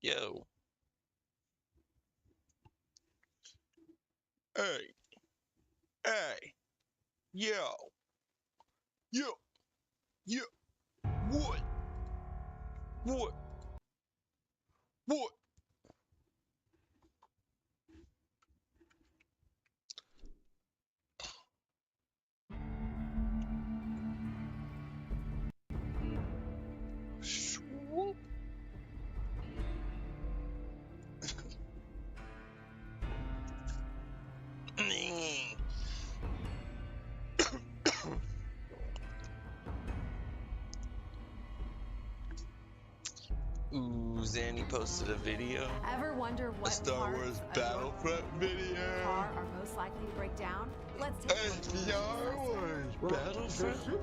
Yo. Hey. Hey. Yo. Yo. Yo. What? What? What? Swoop. Ooh, Zanny posted a video. Ever wonder A what Star Wars parts of Battlefront your video. car are most likely to break down? Let's take a look at the Star Wars Battlefront.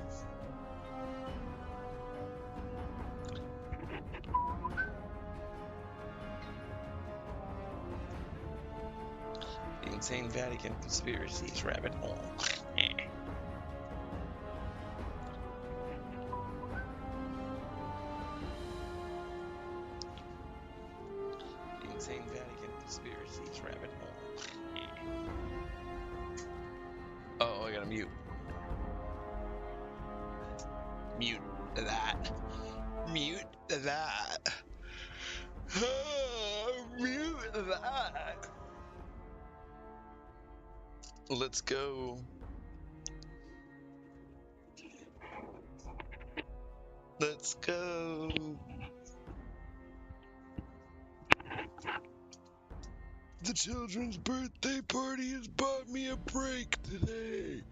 The Insane Vatican Conspiracies rabbit hole. The Insane Vatican Conspiracies rabbit hole. Oh, I gotta mute. Mute that. Mute that. Mute that. Let's go. Let's go. The children's birthday party has bought me a break today.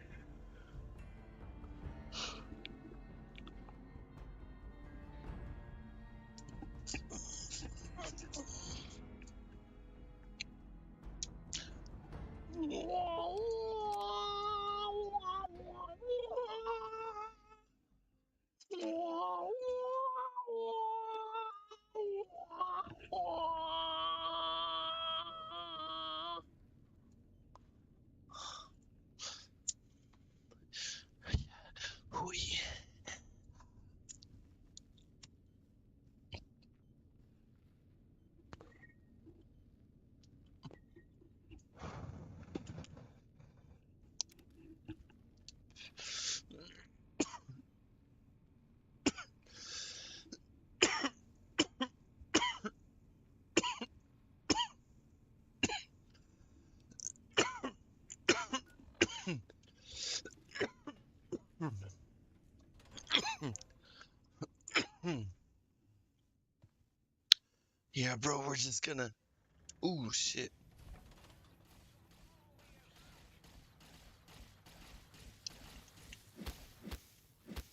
Yeah, bro, we're just gonna. Ooh, shit.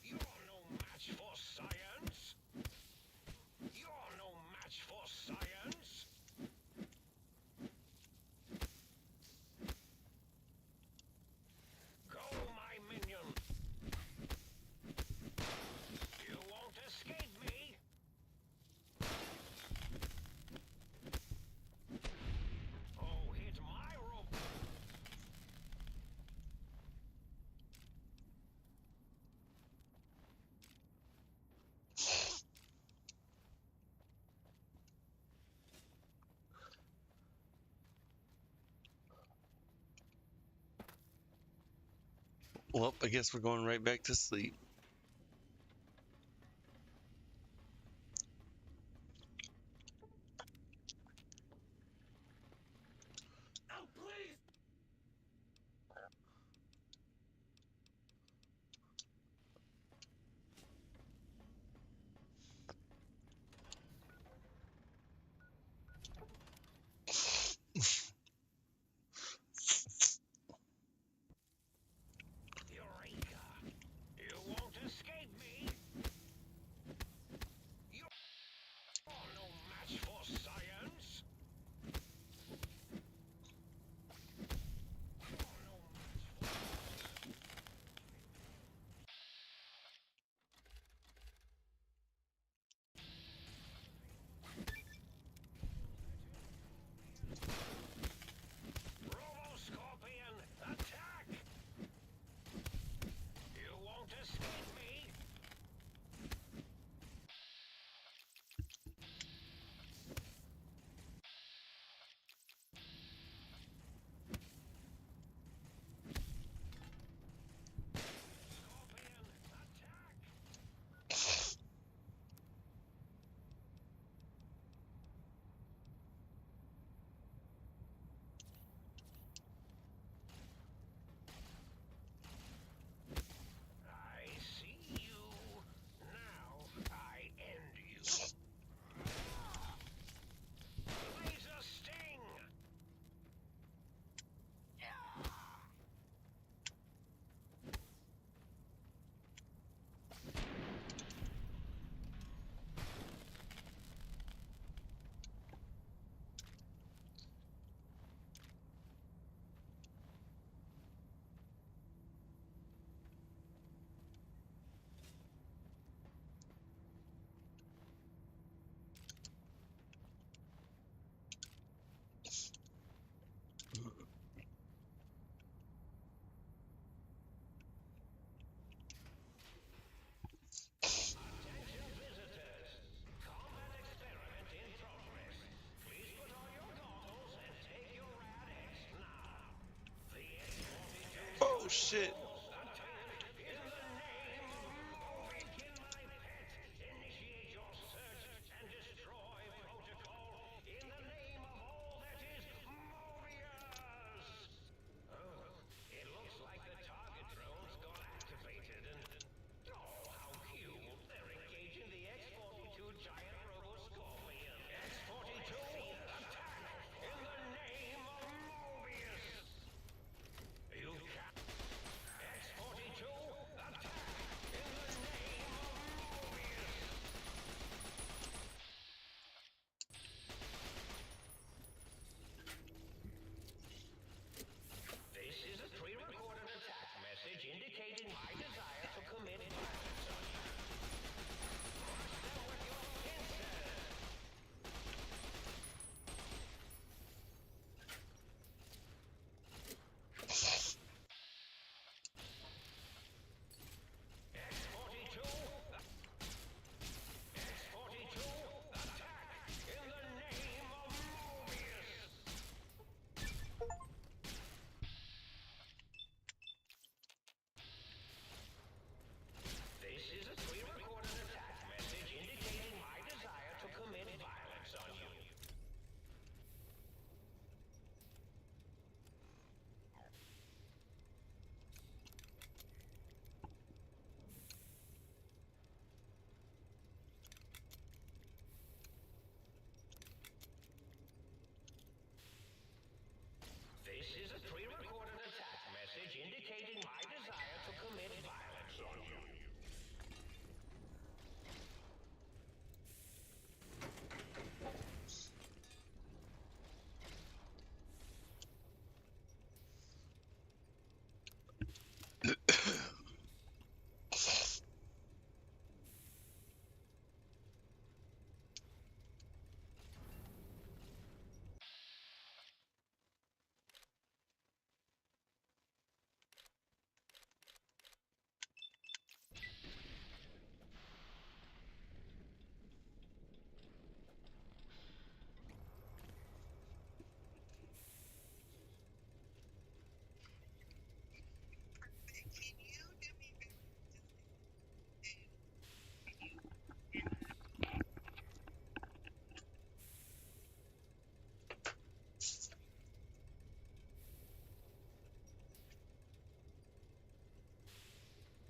You're no match for science. You're no match for science. Go, my minion. You won't escape me. Oh, hit my rope. Well, I guess we're going right back to sleep. Oh, please. Eureka. You won't escape me. You're no match for science. You're no match for... shit. Initiate your search and destroy protocol in the name of all that is Mobius! Oh, it looks like the target drones got activated and... Oh, how cute! They're engaging the X-42 giant robo-scorpion. X-42, attack! In the name of Mobius! You can't... X-42, attack! In the name of Mobius! This is a pre-recorded attack message indicating my desire to commit violence on you. Crush them with your pincers! X-42, X-42, attack! In the name of Mobius! This is a pre-recorded attack message indicating my desire to commit violence on you. This is a pre-recorded attack message indicating my desire to commit violence on you.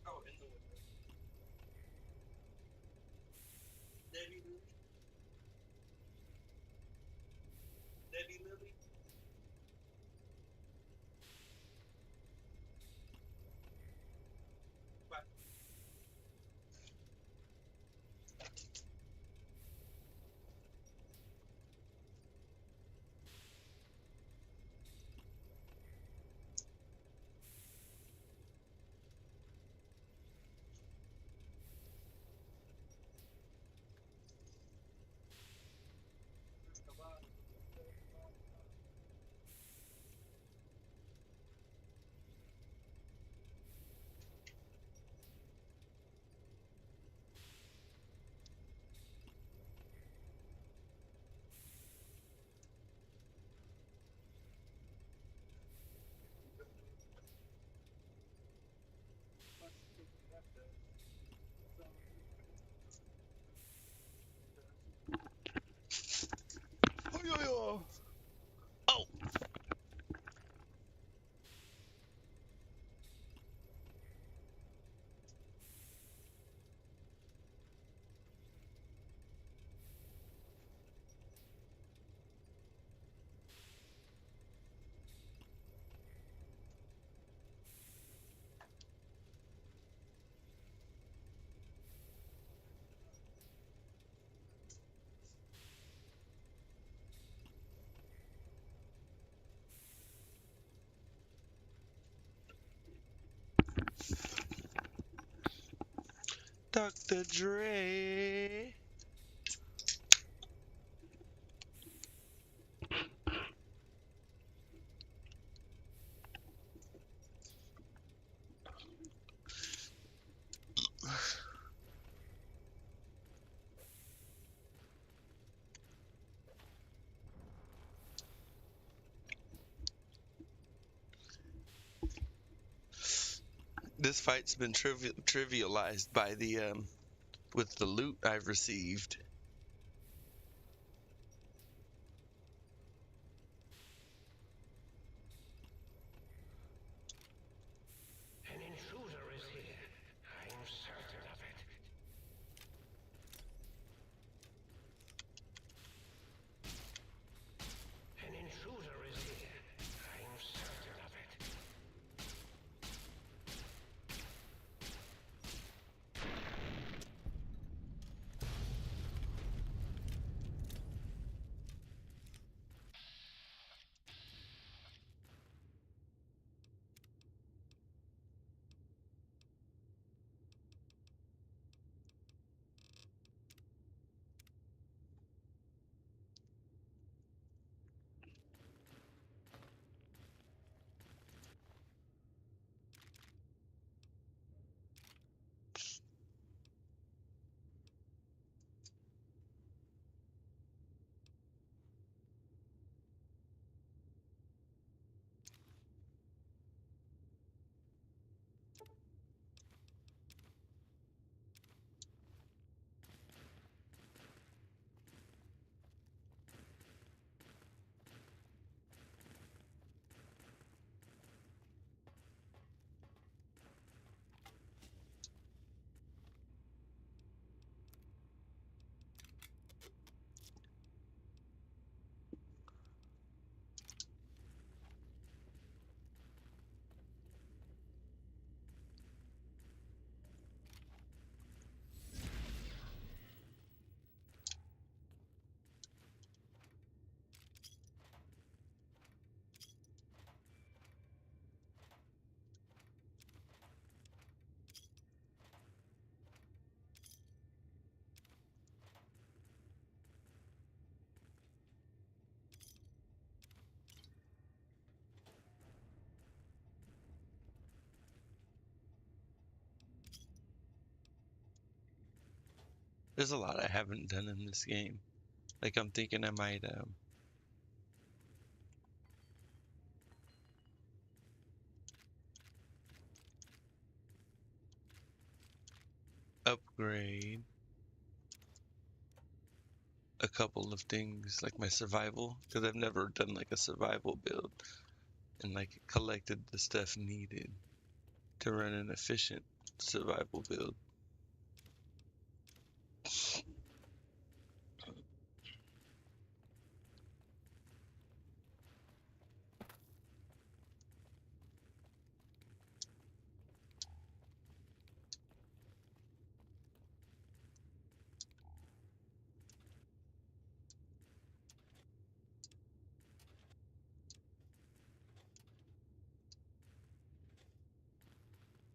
Oh, in the window. Debbie Lily? Debbie Lily? Bye. Oh, yo, yo. Oh. Dr. Dre. This fight's been trivialized by the with the loot I've received. An intruder is here. I'm certain of it. An intruder is here. I'm certain of it. There's a lot I haven't done in this game. Like I'm thinking I might upgrade a couple of things like my survival, because I've never done like a survival build and like collected the stuff needed to run an efficient survival build.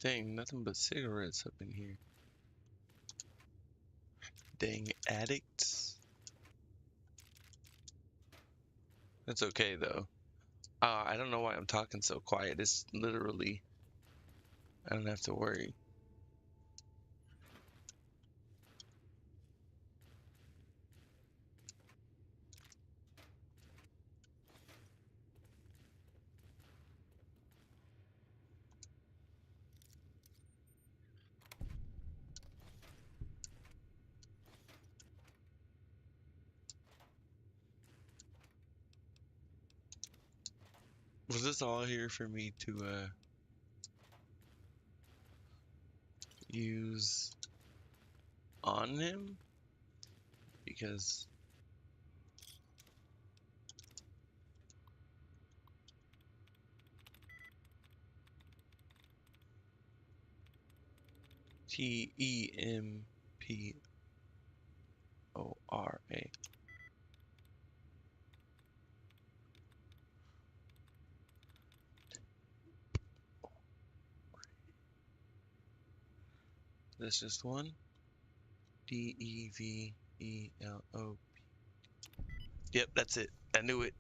Dang, nothing but cigarettes up in here. Dang addicts. That's okay though. I don't know why I'm talking so quiet. It's literally, I don't have to worry. Was this all here for me to use on him? Because TEMPORA. That's just one. DEVELOP. Yep, that's it. I knew it.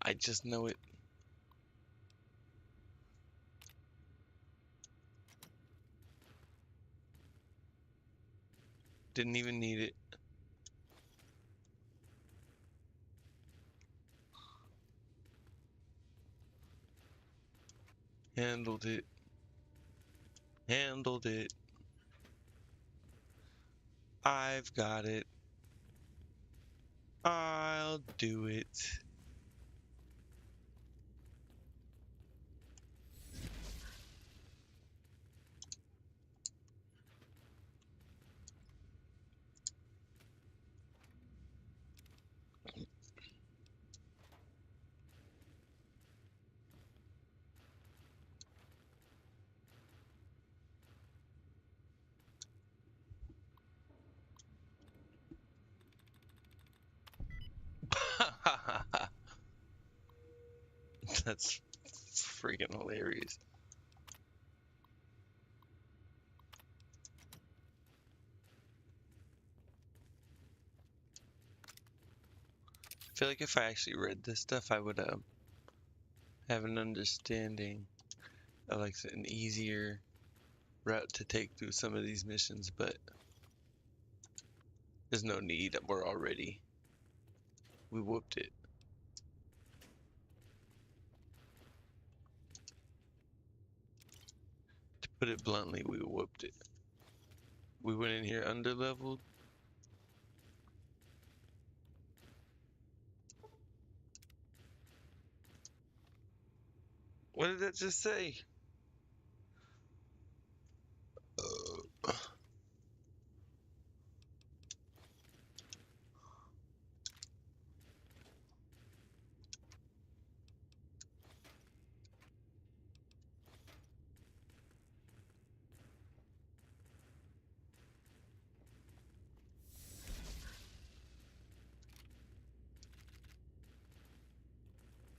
I just know it. Didn't even need it. Handled it. Handled it. I've got it. I'll do it. That's freaking hilarious. I feel like if I actually read this stuff, I would have an understanding of like an easier route to take through some of these missions, but there's no need. We whooped it. To put it bluntly, we whooped it. We went in here underleveled. What did that just say?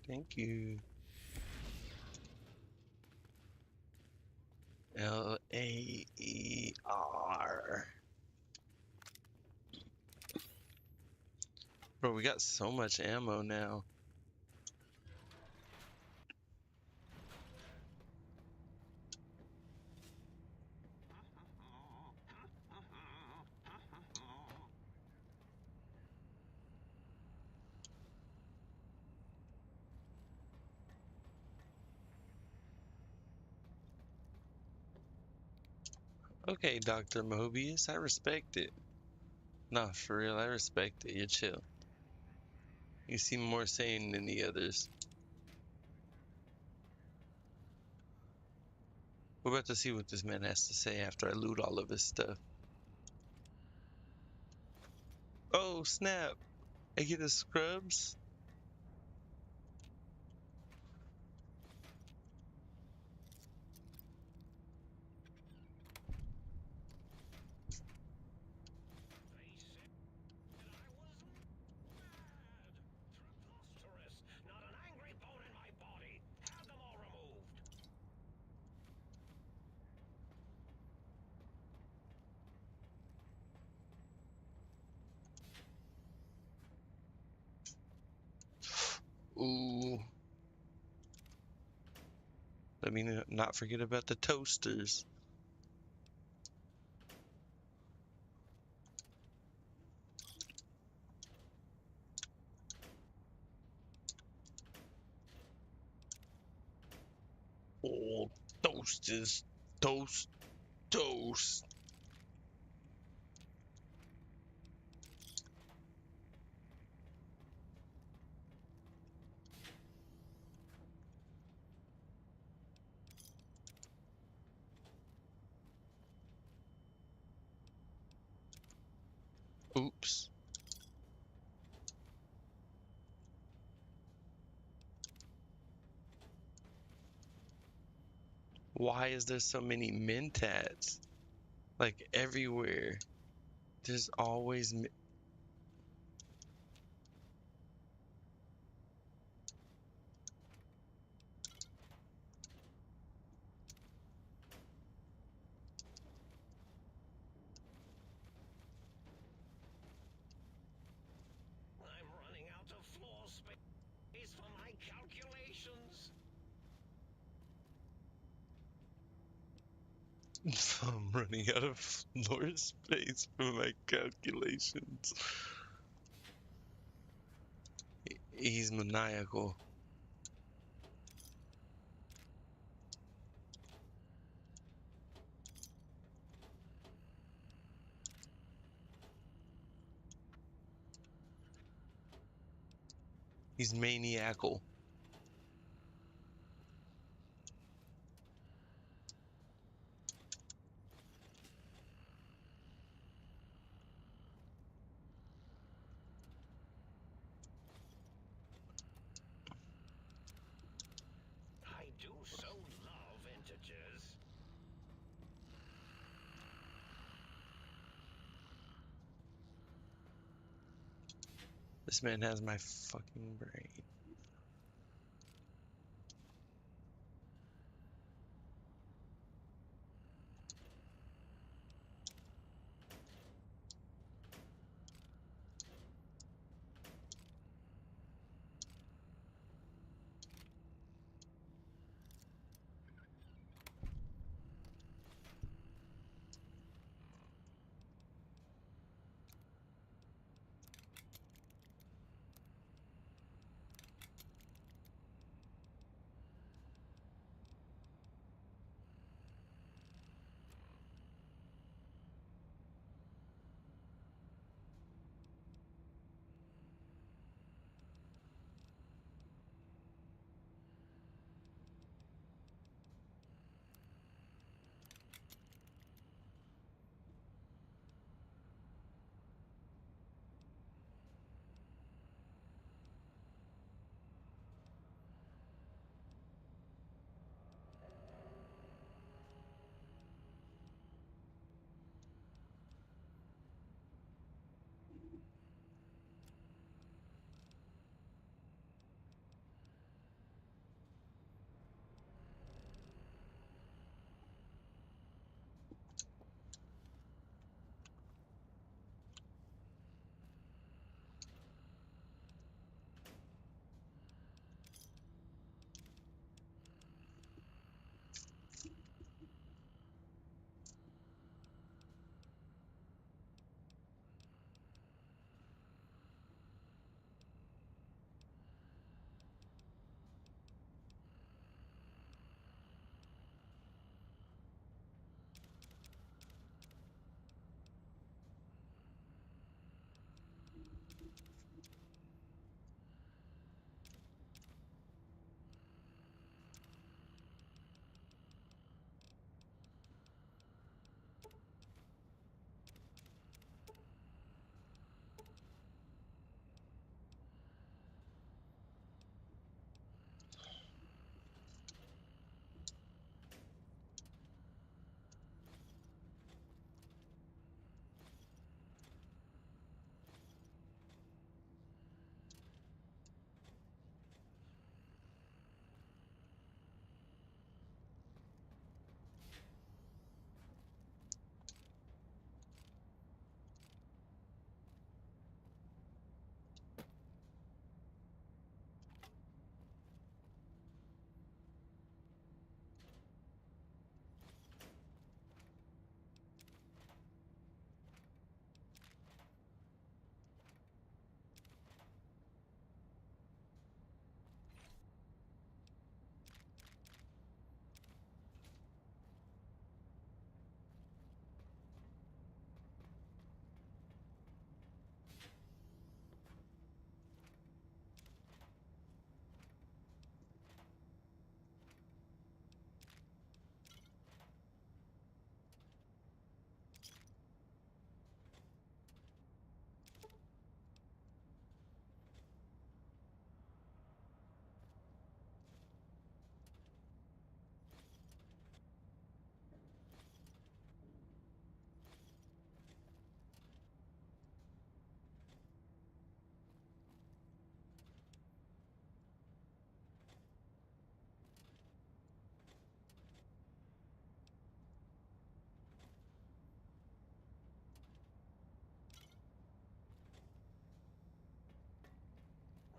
Thank you. Laer. Bro, we got so much ammo now. Okay, Dr. Mobius, I respect it. Nah, for real, I respect it. You're chill. You seem more sane than the others. We're about to see what this man has to say after I loot all of his stuff. Oh, snap. I get his scrubs? Preposterous! Not an angry bone in my body. Have them all removed. Ooh. Let me not forget about the toasters. Oh, toasters. Toast. Toast. Oops. Why is there so many mentats? Like everywhere. There's always. I'm running out of floor space for my calculations. I'm running out of floor space for my calculations. He's maniacal. He's maniacal. I do so love integers. This man has my fucking brain.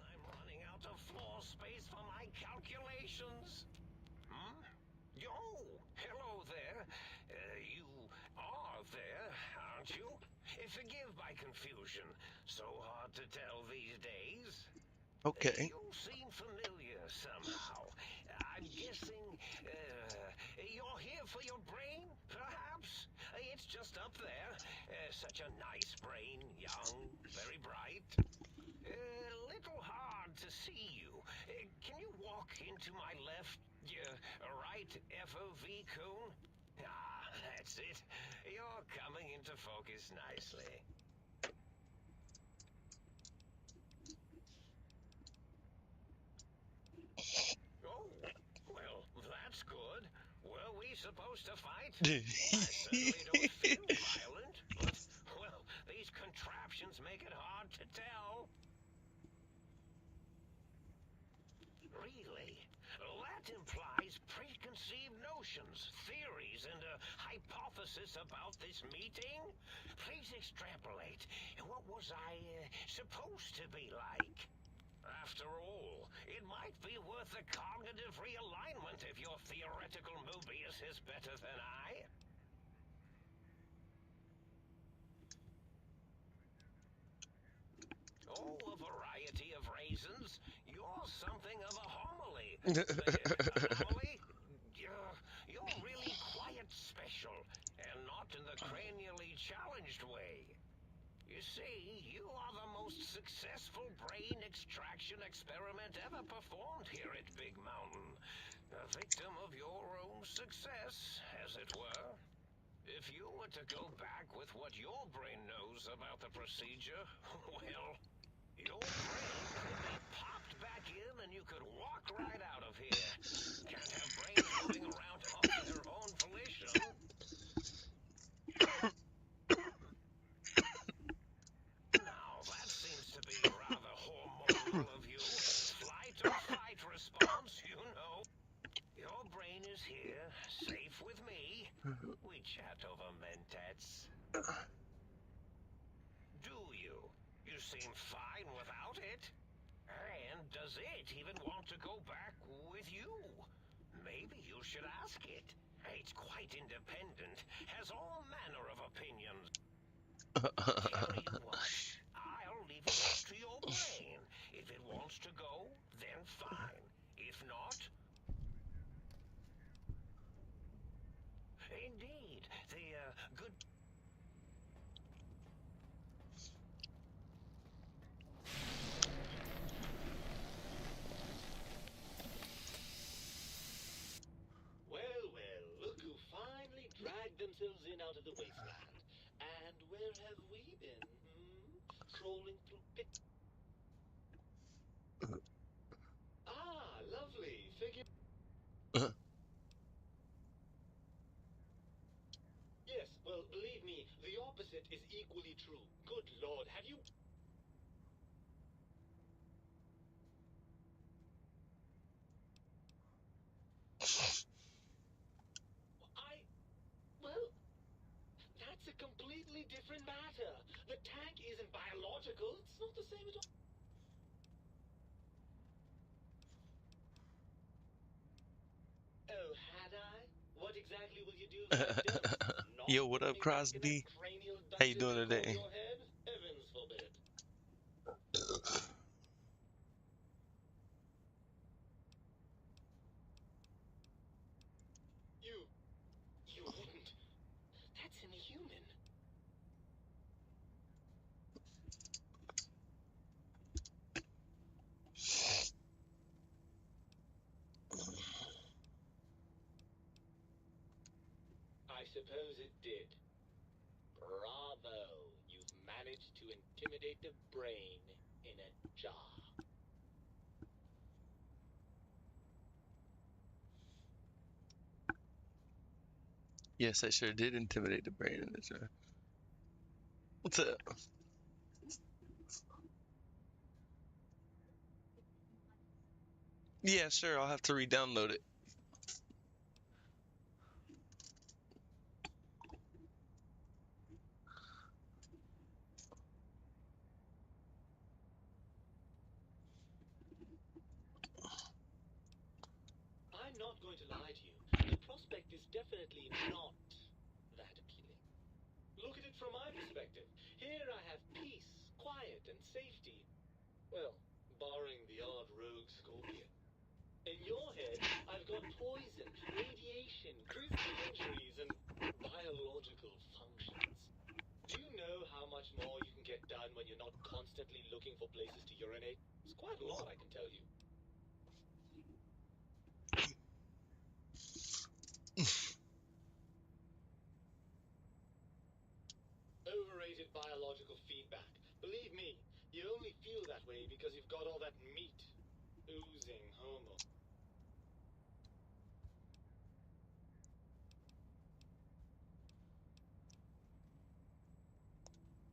I'm running out of floor space for my calculations. Hmm? Yo, hello there. You are there, aren't you? Forgive my confusion. So hard to tell these days. Okay. You seem familiar somehow. I'm guessing you're here for your brain, perhaps? It's just up there. Such a nice brain, young, very bright. A little hard to see to my left, right, FOV, Coon? Ah, that's it. You're coming into focus nicely. Oh, well, that's good. Were we supposed to fight? I certainly don't feel violent, but, well, these contraptions make it hard to tell. Really? That implies preconceived notions, theories, and a hypothesis about this meeting? Please extrapolate. What was I supposed to be like? After all, it might be worth a cognitive realignment if your theoretical Mobius is better than I. Oh, a variety of raisins. You're something of a homily. Homily? You're really quite special, and not in the cranially challenged way. You see, you are the most successful brain extraction experiment ever performed here at Big Mountain. A victim of your own success, as it were. If you were to go back with what your brain knows about the procedure, well, your brain could be popped back in and you could walk right out of here. Can't have brains moving around of their own volition. Now, that seems to be rather hormonal of you. Flight or fight response, you know. Your brain is here, safe with me. We chat over mentats. Do you? You seem fine without it. And does it even want to go back with you? Maybe you should ask it. It's quite independent, has all manner of opinions. Tell you what, I'll leave it up to your brain. If it wants to go, then fine. If not... Indeed, the good... Well, well, look who finally dragged themselves in out of the wasteland. And where have we been, Trolling through Ah, lovely. Figure... Yes, well, believe me, the opposite is equally true. Good Lord, have you... Well, that's a completely different matter. The tank isn't biological. It's not the same at all. Oh, had I? What exactly will you do if I don't? Not Yo, what put up, me back in that Crosby? cranial How you dungeon doing they call today? your head? Heavens forbid. You wouldn't. That's inhuman. I suppose it did. Bravo. You've managed to intimidate the brain in a jar. Yes, I sure did intimidate the brain in this. What's up? Yeah, sure. I'll have to re-download it. I'm not going to lie to you. The prospect is definitely not that appealing. Look at it from my perspective. Here I have peace, quiet, and safety. Well, barring the odd rogue scorpion. In your head, I've got poison, radiation, grisly injuries, and biological functions. Do you know how much more you can get done when you're not constantly looking for places to urinate? It's quite a lot, I can tell you. biological feedback. Believe me, you only feel that way because you've got all that meat oozing hormone.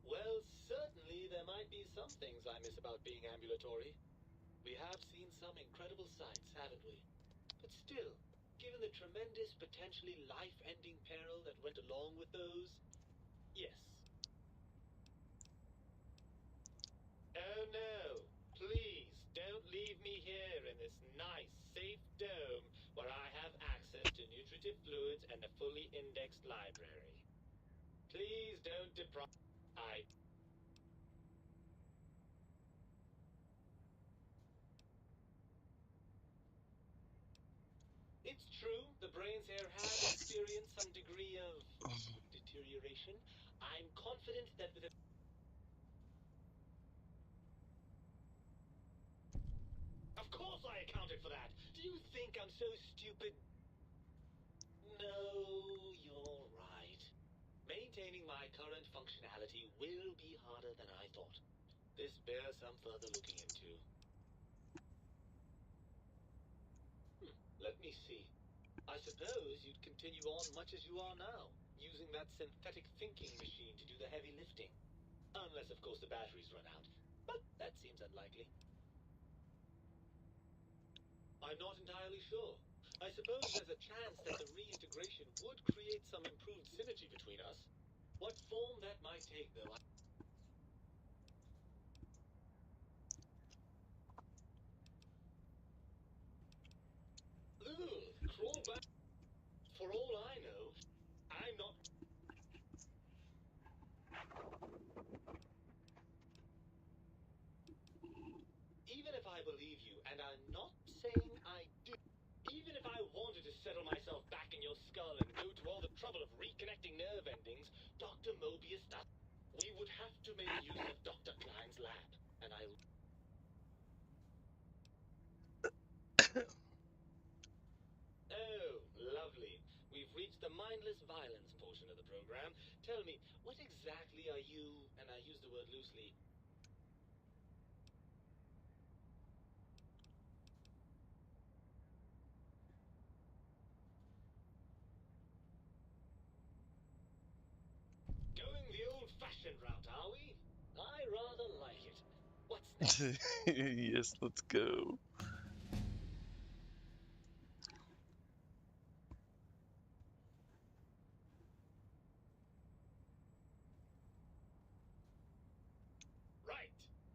Well, certainly there might be some things I miss about being ambulatory. We have seen some incredible sights, haven't we? But still, given the tremendous, potentially life-ending peril that went along with those, yes. Oh no, please don't leave me here in this nice, safe dome where I have access to nutritive fluids and a fully indexed library. Please don't deprive. It's true, the brain's hair has experienced some degree of deterioration. I'm confident that with a... Of course I accounted for that! Do you think I'm so stupid? No, you're right. Maintaining my current functionality will be harder than I thought. This bears some further looking into. Let me see. I suppose you'd continue on much as you are now, using that synthetic thinking machine to do the heavy lifting. Unless, of course, the batteries run out. But that seems unlikely. I'm not entirely sure. I suppose there's a chance that the reintegration would create some improved synergy between us. What form that might take, though, crawl back. For all I know, I'm not... Even if I believe you, and I'm not saying I do, even if I wanted to settle myself back in your skull and go to all the trouble of reconnecting nerve endings, Dr. Mobius does. We would have to make use of Dr. Klein's lab, and I... Oh, lovely. We've reached the mindless violence portion of the program. Tell me, what exactly are you, and I use the word loosely, going the old-fashioned route, are we? I rather like it. What's next? Yes, let's go. Right.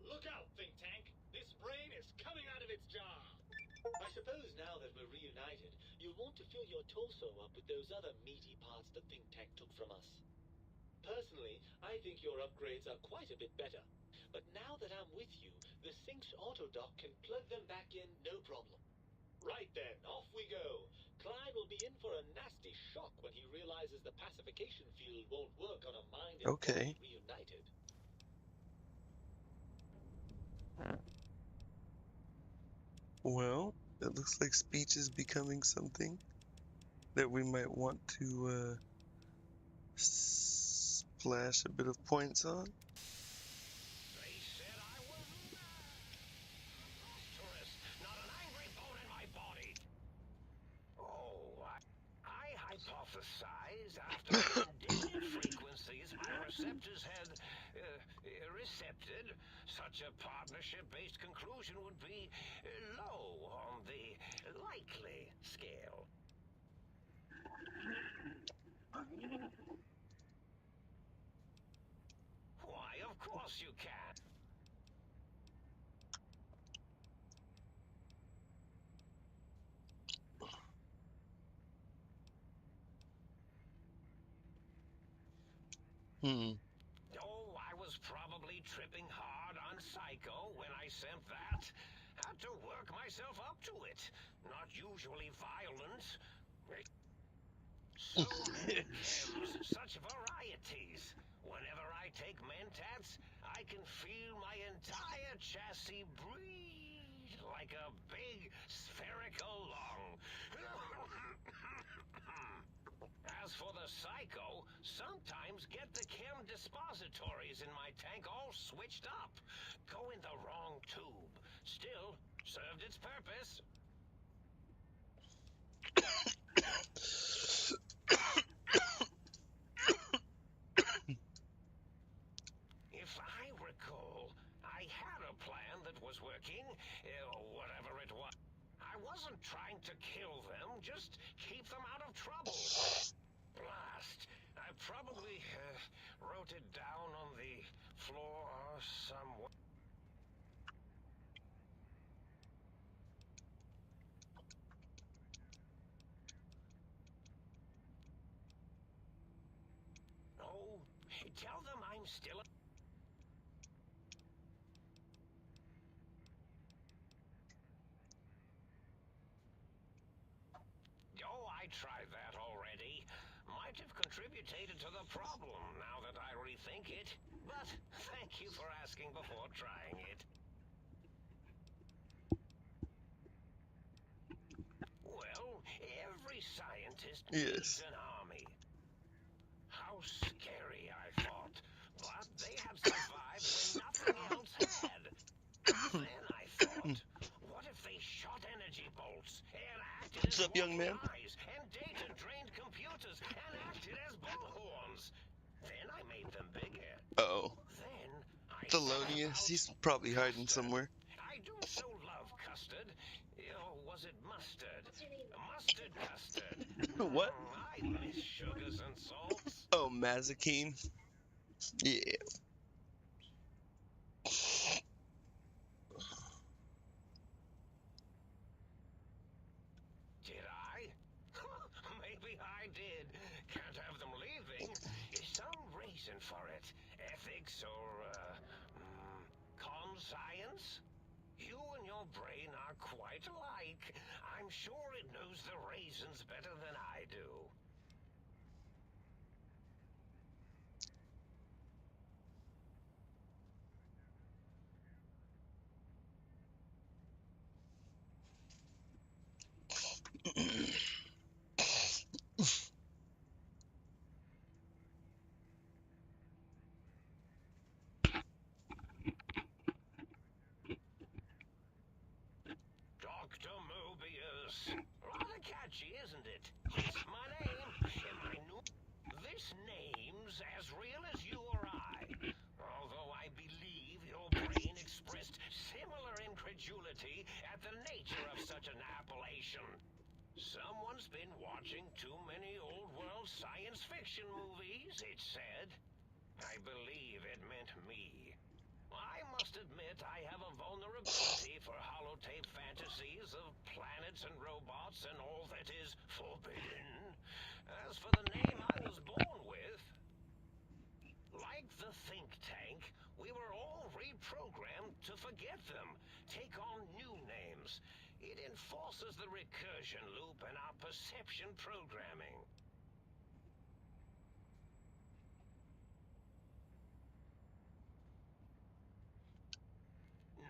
Look out, think tank. This brain is coming out of its jar. I suppose now that we're reunited, you'll want to fill your torso up with those other meaty parts the think tank took from us. Personally, I think your upgrades are quite a bit better. But now that I'm with you, the Sync's autodock can plug them back in no problem. Right then, off we go. Klein will be in for a nasty shock when he realizes the pacification field won't work on a mind and Okay. body reunited. Well, it looks like speech is becoming something that we might want to splash a bit of points on. They said I was preposterous, not an angry bone in my body. Oh, I hypothesized after the indignant frequencies my receptors had recepted, such a partnership-based conclusion would be low on the likely scale. Why, of course you can. Oh, I was probably tripping hard on Psycho when I sent that. Had to work myself up to it. Not usually violent. So many gems, such varieties. Whenever I take Mentats, I can feel my entire chassis breathe like a big spherical lung. As for the psycho, sometimes get the chem dispositories in my tank all switched up. Go in the wrong tube. Still, served its purpose. If I recall, I had a plan that was working, whatever it was. I wasn't trying to kill them, just keep them out of trouble. Blast. I probably wrote it down on the floor somewhere. Oh, tell them I'm still... Oh, I tried that already. Might have contributed to the problem now that I rethink it. But thank you for asking before trying it. Well, every scientist needs Yes. an army. How scary, I thought. But they had survived when nothing else had. Then I thought, what if they shot energy bolts and acted What's as up, young man? walking eyes and data-drained computers and acted as bullhorns? Then I made them bigger. Oh, Then I Thelonious. He's probably hiding somewhere. I do so love custard. Or was it mustard? Mustard custard. What? I miss sugars and salts. Oh, Mazikeen. Yeah. Did I? Maybe I did. Can't have them leaving. Some reason for it. Ethics or, conscience? You and your brain are quite alike. I'm sure it knows the raisins better than I do. Dr. Mobius. Rather catchy, isn't it? It's my name, and my new... This name's as real as you or I. Although I believe your brain expressed similar incredulity at the nature of such an appellation. Someone's been watching too many old-world science fiction movies, it said. I believe it meant me. I must admit I have a vulnerability for holotape fantasies of planets and robots and all that is forbidden. As for the name I was born with, like the think tank, we were all reprogrammed to forget them, take on new names. It enforces the recursion loop in our perception programming.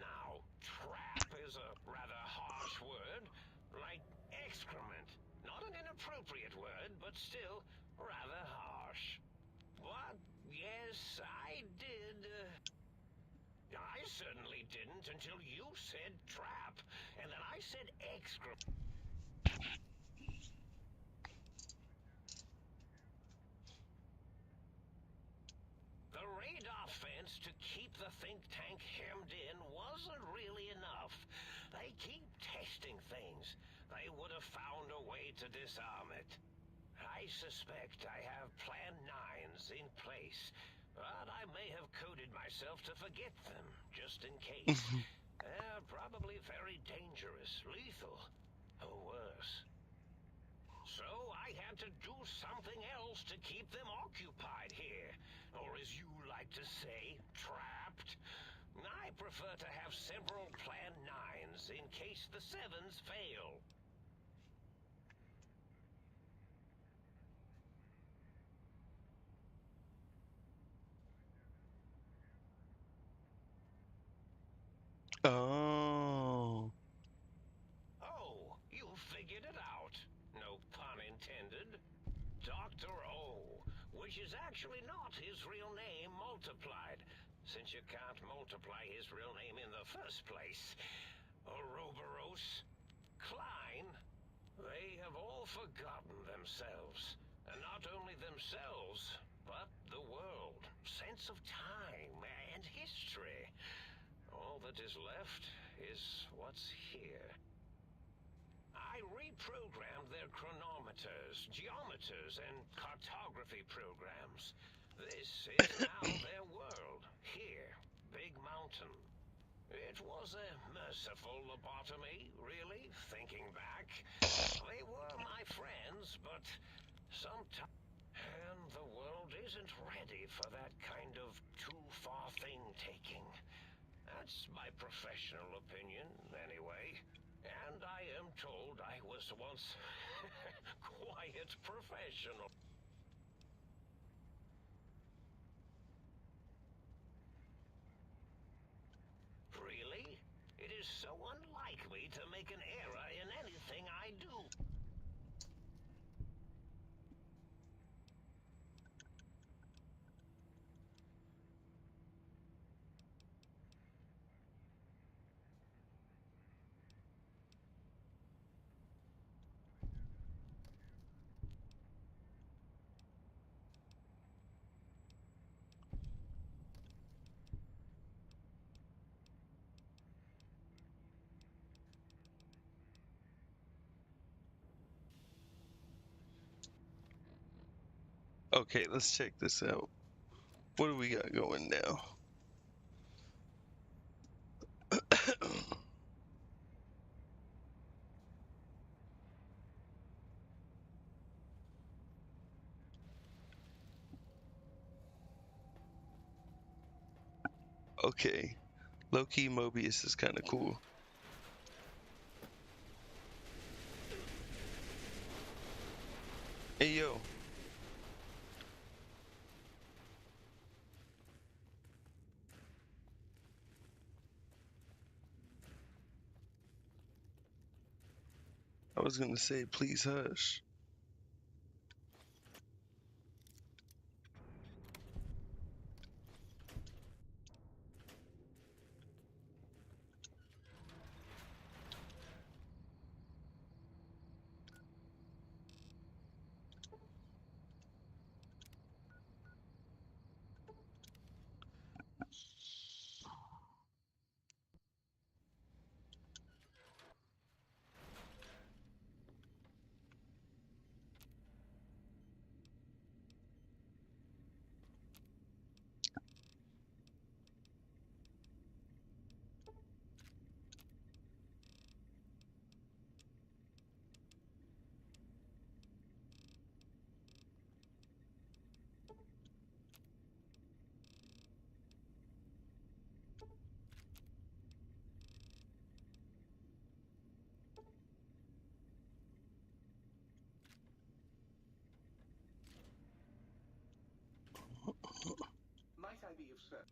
Now, trap is a rather harsh word, like excrement. Not an inappropriate word, but still rather harsh. But, yes, I did. I certainly didn't until you said trap, and then I said excrement. The radar fence to keep the think tank hemmed in wasn't really enough. They keep testing things. They would have found a way to disarm it. I suspect I have Plan 9s in place, but I may have coded myself to forget them, just in case. They're probably very dangerous, lethal, or worse. So I had to do something else to keep them occupied here. Or as you like to say, trapped. I prefer to have several Plan 9s in case the 7s fail. Oh. Oh, you figured it out. No pun intended. which is actually not his real name multiplied, since you can't multiply his real name in the first place. Ouroboros, Klein, they have all forgotten themselves. And not only themselves, but the world, sense of time and history. All that is left is what's here. I reprogrammed their chronometers, geometers, and cartography programs. This is now their world, here, Big Mountain. It was a merciful lobotomy, really, thinking back. They were my friends, but sometimes... And the world isn't ready for that kind of too-far thing-taking. That's my professional opinion, anyway. And I am told I was once quiet professional. Really? It is so unlike me to make an error in anything I do. Okay, let's check this out. What do we got going now? Okay, low-key Mobius is kind of cool. Hey, yo. I was gonna say, please hush. Might I be of service?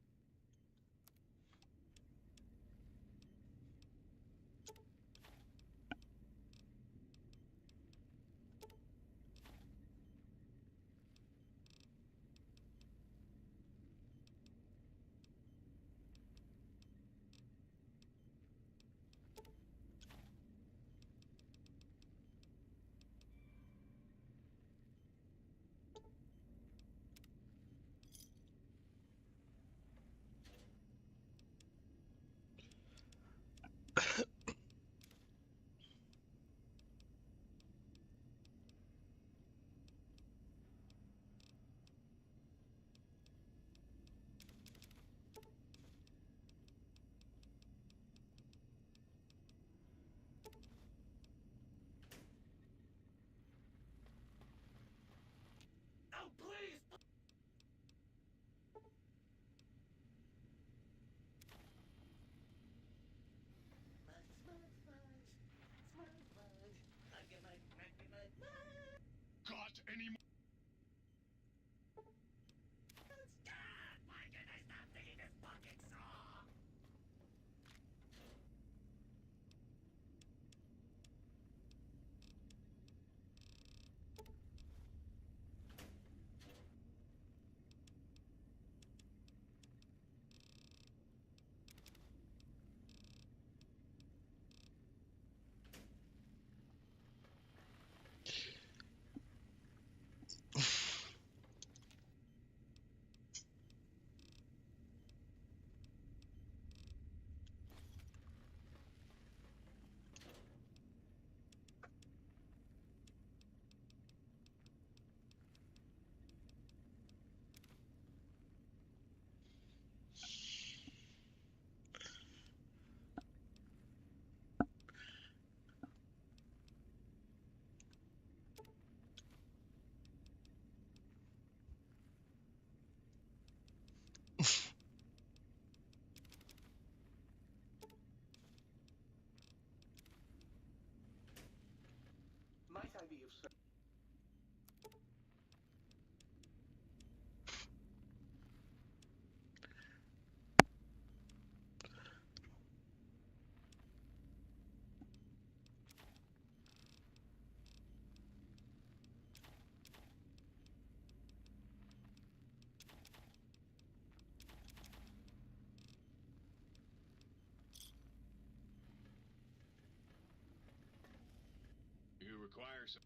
Oh, please! Got any more? I be of service? You require some.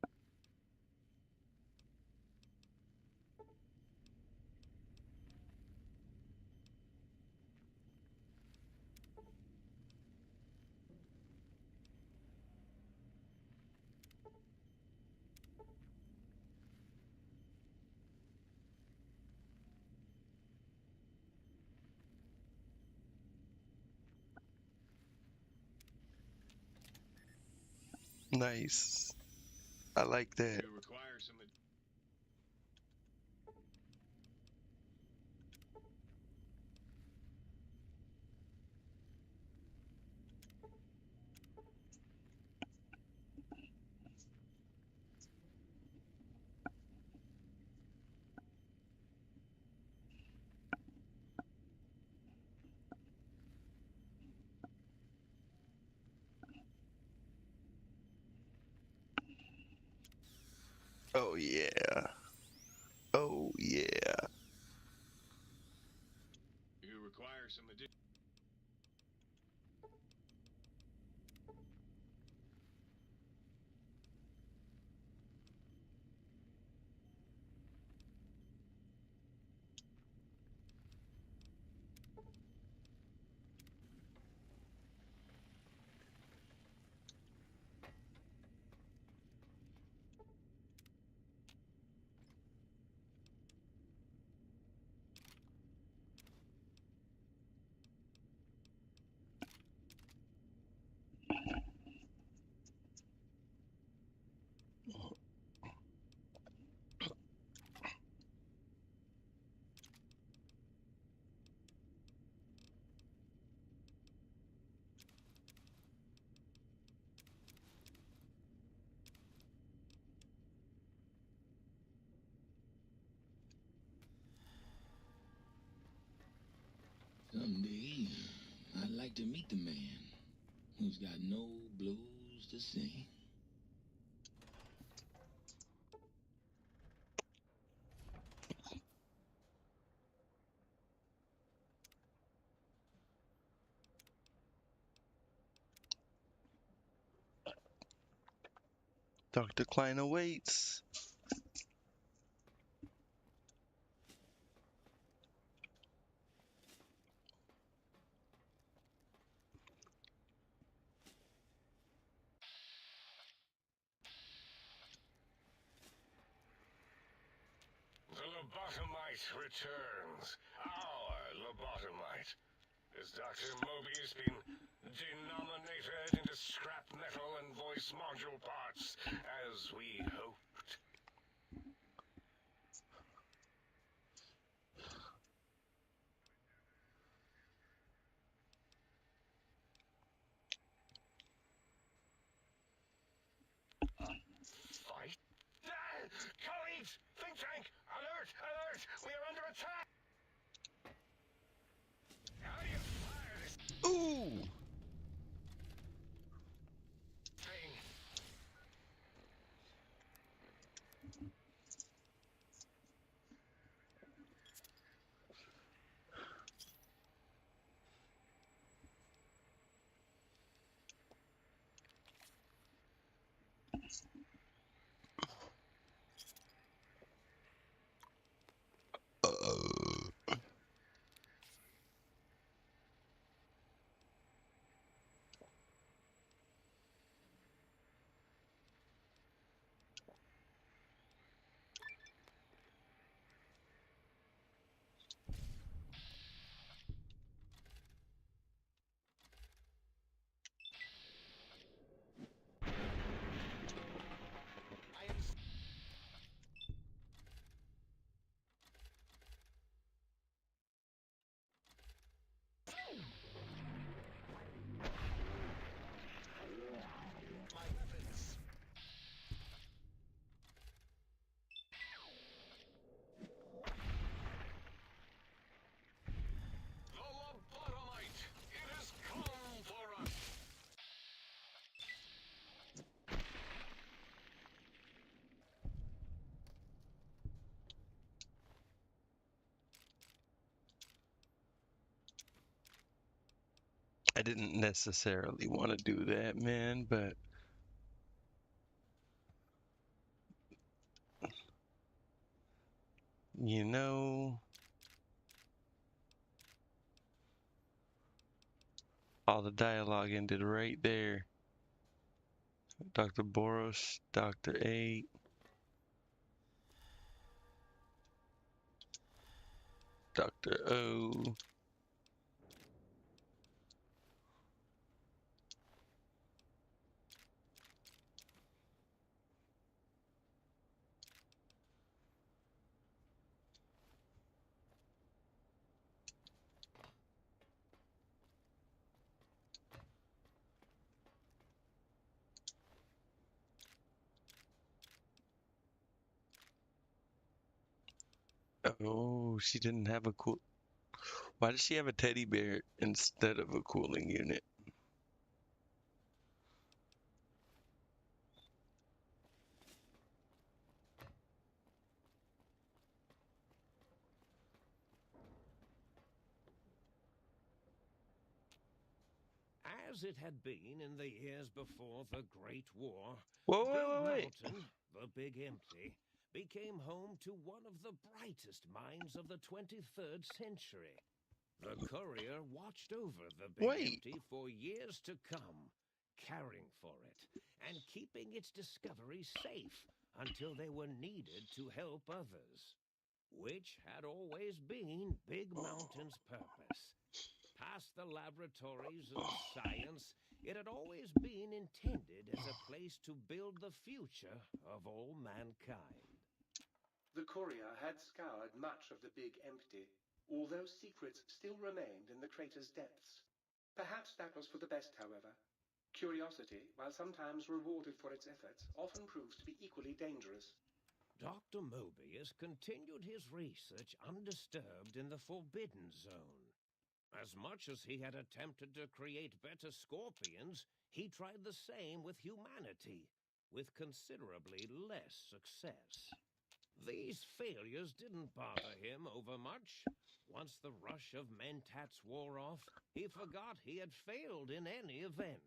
Nice. I like that. You require some. Oh yeah. Oh yeah. You require some additional. Someday, I'd like to meet the man who's got no blues to sing. Dr. Klein awaits. The lobotomite returns. Our lobotomite. Has Dr. Mobius been denominated into scrap metal and voice module parts, as we hoped? Fight? Colleagues! Think tank! Alert! Alert! We are under attack! How do you fire this Ooh. thing? Uh, I didn't necessarily want to do that, man, but you know, all the dialogue ended right there. Dr. Boros, Dr. 8. Dr. O. Oh, she didn't have a cool. Why does she have a teddy bear instead of a cooling unit? As it had been in the years before the Great War, Whoa, Big wait, wait, wait. Mountain, the Big Empty, became home to one of the brightest minds of the 23rd century. The courier watched over the Big Wait. Empty for years to come, caring for it and keeping its discoveries safe until they were needed to help others, which had always been Big Mountain's purpose. Past the laboratories and science, it had always been intended as a place to build the future of all mankind. The courier had scoured much of the Big Empty, although secrets still remained in the crater's depths. Perhaps that was for the best, however. Curiosity, while sometimes rewarded for its efforts, often proves to be equally dangerous. Dr. Mobius continued his research undisturbed in the Forbidden Zone. As much as he had attempted to create better scorpions, he tried the same with humanity, with considerably less success. These failures didn't bother him over much. Once the rush of mentats wore off, he forgot he had failed in any event.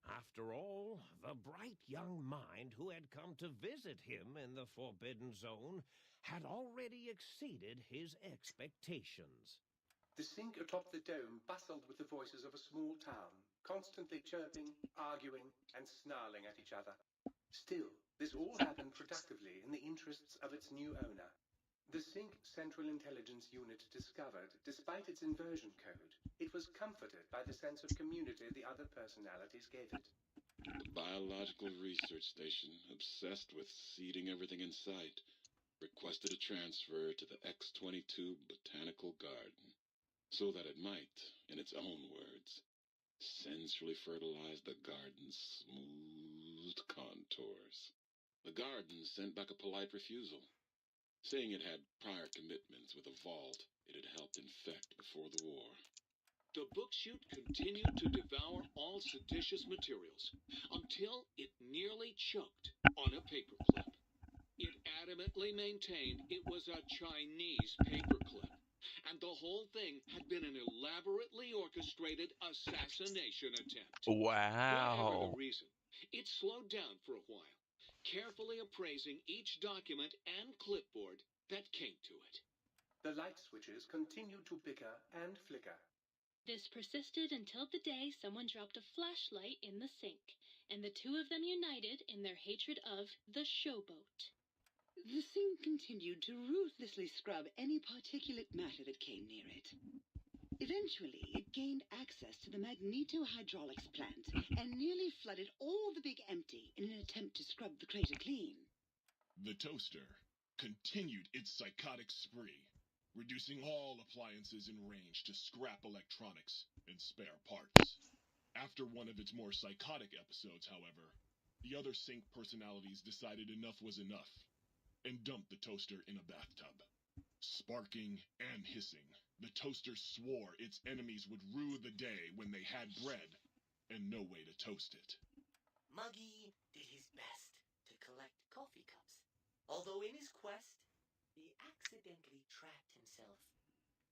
After all, the bright young mind who had come to visit him in the Forbidden Zone had already exceeded his expectations. The sink atop the dome bustled with the voices of a small town, constantly chirping, arguing, and snarling at each other. Still, this all happened productively in the interests of its new owner. The Sync Central Intelligence Unit discovered, despite its inversion code, it was comforted by the sense of community the other personalities gave it. The Biological Research Station, obsessed with seeding everything in sight, requested a transfer to the X-22 Botanical Garden, so that it might, in its own words, sensually fertilize the garden's smooth contours. The garden sent back a polite refusal, saying it had prior commitments with a vault it had helped infect before the war. The book chute continued to devour all seditious materials until it nearly choked on a paperclip. It adamantly maintained it was a Chinese paperclip, and the whole thing had been an elaborately orchestrated assassination attempt. Whatever Wow. the reason, it slowed down for a while, carefully appraising each document and clipboard that came to it. The light switches continued to bicker and flicker. This persisted until the day someone dropped a flashlight in the sink, and the two of them united in their hatred of the showboat. The sink continued to ruthlessly scrub any particulate matter that came near it. Eventually, it gained access to the magnetohydraulics plant and nearly flooded all the Big Empty in an attempt to scrub the crater clean. The toaster continued its psychotic spree, reducing all appliances in range to scrap electronics and spare parts. After one of its more psychotic episodes, however, the other Sync personalities decided enough was enough and dumped the toaster in a bathtub. Sparking and hissing, the toaster swore its enemies would rue the day when they had bread and no way to toast it. Muggy did his best to collect coffee cups, although in his quest, he accidentally trapped himself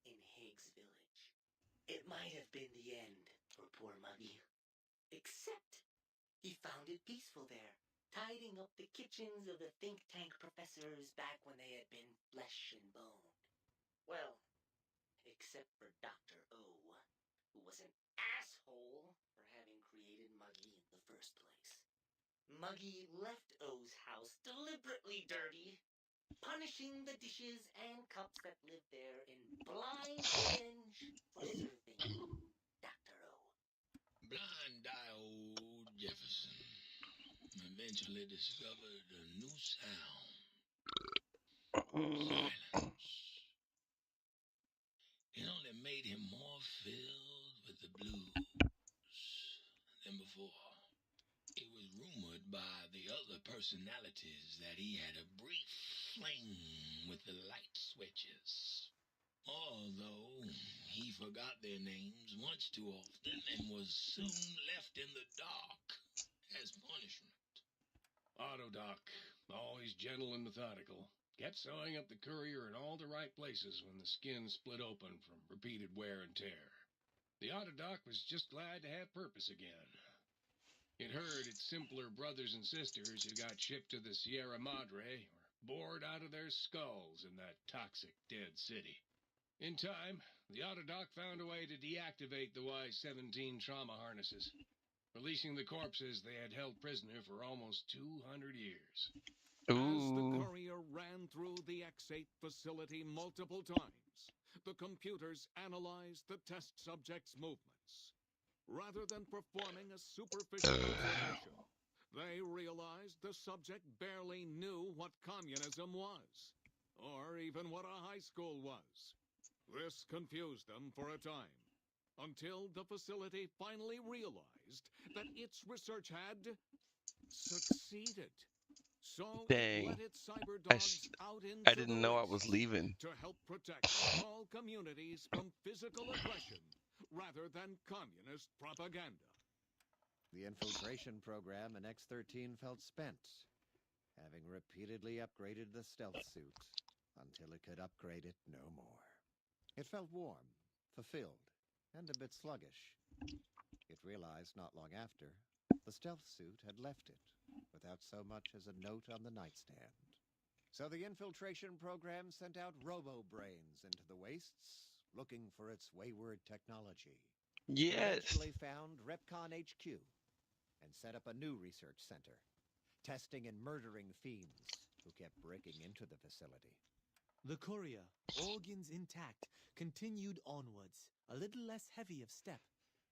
in Higgs Village. It might have been the end for poor Muggy. Except he found it peaceful there, tidying up the kitchens of the think tank professors back when they had been flesh and bone. Well, except for Dr. O, who was an asshole for having created Muggy in the first place. Muggy left O's house deliberately dirty, punishing the dishes and cups that lived there in blind revenge for serving Dr. O. Blind-eyed Jefferson eventually discovered a new sound. Silence. It only made him more filled with the blues than before. It was rumored by the other personalities that he had a brief fling with the light switches. Although he forgot their names much too often and was soon left in the dark as punishment. Autodoc, always gentle and methodical, kept sewing up the courier in all the right places when the skin split open from repeated wear and tear. The Autodoc was just glad to have purpose again. It heard its simpler brothers and sisters who got shipped to the Sierra Madre were bored out of their skulls in that toxic dead city. In time, the Autodoc found a way to deactivate the Y-17 trauma harnesses, releasing the corpses they had held prisoner for almost 200 years. As the courier ran through the X8 facility multiple times, the computers analyzed the test subject's movements. Rather than performing a superficial observation, they realized the subject barely knew what communism was, or even what a high school was. This confused them for a time, until the facility finally realized that its research had succeeded. So Dang. it let its cyber dogs out into I didn't know I was leaving. to help protect small communities from physical aggression rather than communist propaganda. The infiltration program in X-13 felt spent, having repeatedly upgraded the stealth suit until it could upgrade it no more. It felt warm, fulfilled, and a bit sluggish. It realized not long after the stealth suit had left it, without so much as a note on the nightstand. So the infiltration program sent out robo-brains into the wastes, looking for its wayward technology. Yes. Eventually found Repcon HQ and set up a new research center, testing and murdering fiends who kept breaking into the facility. The courier, organs intact, continued onwards, a little less heavy of step,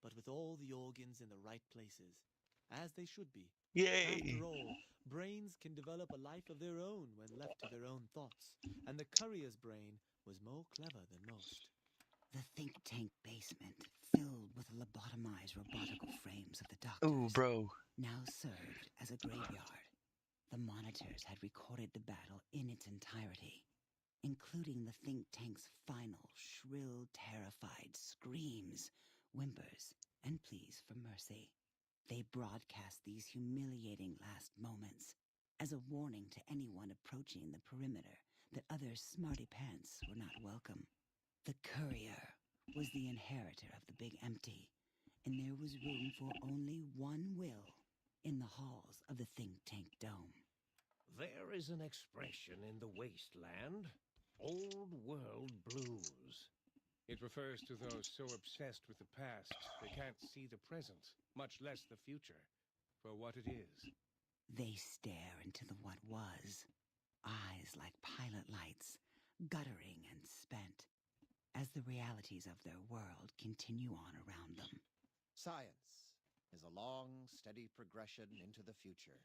but with all the organs in the right places, as they should be. Yay! After all, brains can develop a life of their own when left to their own thoughts, and the courier's brain was more clever than most. The think tank basement, filled with lobotomized robotical frames of the doctors, Ooh, bro. now served as a graveyard. The monitors had recorded the battle in its entirety, including the think tank's final, shrill, terrified screams, whimpers, and pleas for mercy. They broadcast these humiliating last moments as a warning to anyone approaching the perimeter that other smarty pants were not welcome. The courier was the inheritor of the Big Empty, and there was room for only one will in the halls of the think tank dome. There is an expression in the wasteland, old world blues. It refers to those so obsessed with the past they can't see the present, much less the future, for what it is. They stare into the what was, eyes like pilot lights, guttering and spent, as the realities of their world continue on around them. Science is a long, steady progression into the future.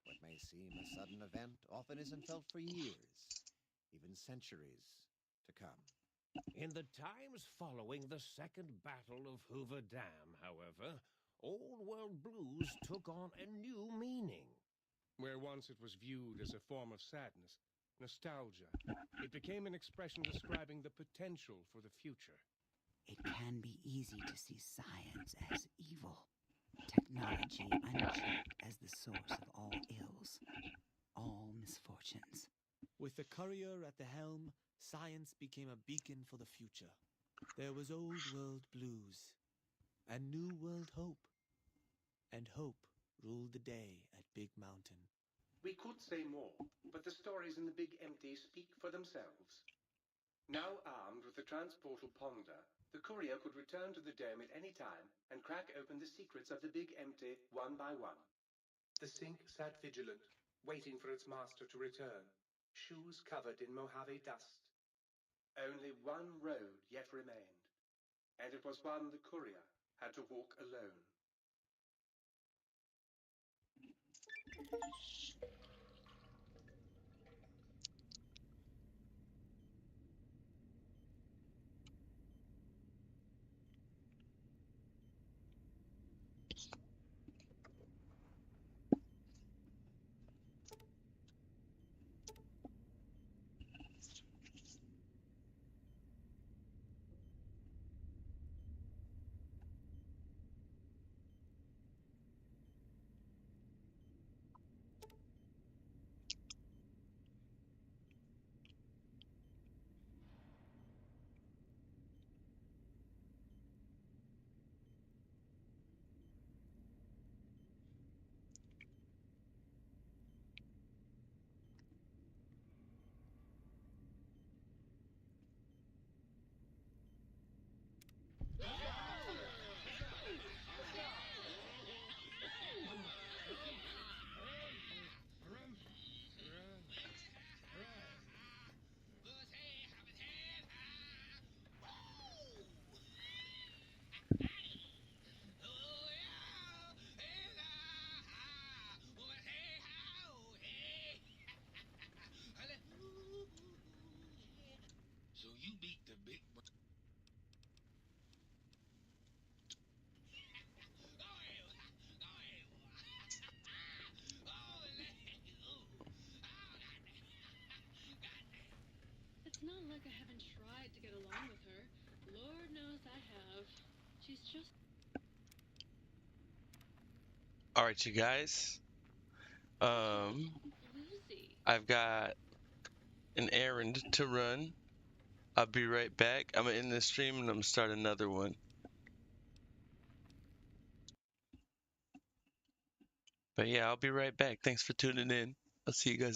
What may seem a sudden event often isn't felt for years, even centuries to come. In the times following the Second Battle of Hoover Dam, however, old world blues took on a new meaning. Where once it was viewed as a form of sadness, nostalgia, it became an expression describing the potential for the future. It can be easy to see science as evil, technology unchecked as the source of all ills, all misfortunes. With the courier at the helm, science became a beacon for the future. There was old world blues, and New World Hope. And hope ruled the day at Big Mountain. We could say more, but the stories in the Big Empty speak for themselves. Now armed with the transportal Ponder, the courier could return to the dome at any time and crack open the secrets of the Big Empty one by one. The sink sat vigilant, waiting for its master to return, shoes covered in Mojave dust. Only one road yet remained, and it was one the courier had to walk alone. So you beat the big. It's not like I haven't tried to get along with her. Lord knows I have. She's just... All right, you guys. Lucy. I've got an errand to run. I'll be right back. I'm gonna end the stream and I'm gonna start another one. But yeah, I'll be right back. Thanks for tuning in. I'll see you guys.